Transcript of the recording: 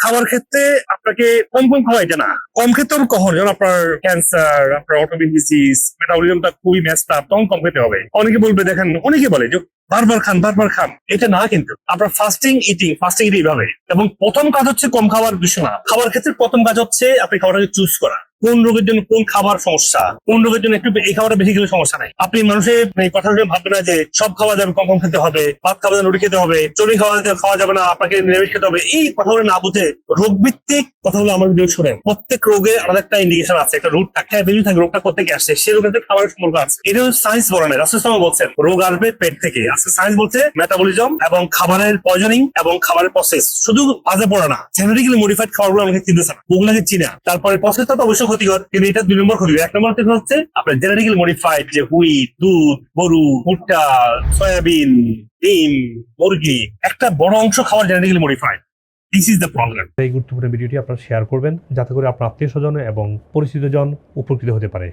খাবার ক্ষেত্রে আপনাকে কম কম খাওয়া এটা না, কম খেতে হবে কখন, যেমন আপনার ক্যান্সার, আপনার অটোমিউন ডিজিজ, মেটাবলিজমটা খুবই মেসড আপ, তখন কম খেতে হবে। অনেকে বলবে, দেখেন অনেকে বলে যে বারবার খান বারবার খান, এটা না। কিন্তু আপনার ফাস্টিং ইটিং এইভাবে। এবং প্রথম কাজ হচ্ছে কম খাওয়ার বিষয় না, খাবার ক্ষেত্রে প্রথম কাজ হচ্ছে আপনি খাবারটাকে চুজ করা। কোন রোগের জন্য কোন খাবার সমস্যা, কোন রোগের জন্য একটু এই খাবারটা বেশি খেলে সমস্যা নাই। আপনি মানুষের এই কথাটা ভাববে না যে সব খাওয়া যাবে, কম কম খেতে হবে, ভাত খাওয়া যাবে, রুটি খেতে হবে, চর্বি খাওয়া যাবে না, আপনাকে নিরামিষ খেতে হবে। এই কথাগুলো না বুঝে রোগ ভিত্তিক কথাগুলো আমার ভিডিও শুনেন। প্রত্যেক রোগে আমাদের একটা ইন্ডিকেশন আছে, একটা রুট থাকে, থাকে রোগটা করতে আসছে, সেই রোগের খাবারের সম্পর্ক আছে। এটা সায়েন্স বলে না, রাসূল সাল্লাল্লাহু আলাইহি ওয়াসাল্লাম বলছেন রোগ আসবে পেট থেকে। আজকে সায়েন্স বলছে মেটাবলিজম এবং খাবারের পয়জনিং এবং খাবারের প্রসেস। শুধু বাজে পড়া না, জেনেটিক্যালি মডিফাইড খাবারগুলো আমাকে চিনতেছে না, ওগুলাকে চিনা। তারপরে প্রসেসটা তো অবশ্যই ক্ষতিকর, কিন্তু এটা 2 নম্বর ক্ষতিকর। 1 নম্বর থেকে হচ্ছে আপনার জেনেটিক্যালি মডিফাইড, যে হুইট, দুধ, গরু, ভুট্টা, সয়াবিন, ডিম, মুরগি, একটা বড় অংশ খাবার genetically modified. This is the problem. এই গুরুত্বপূর্ণ ভিডিওটি আপনারা শেয়ার করবেন, যাতে করে আপনার আত্মীয় স্বজন এবং পরিচিতজন উপকৃত হতে পারে।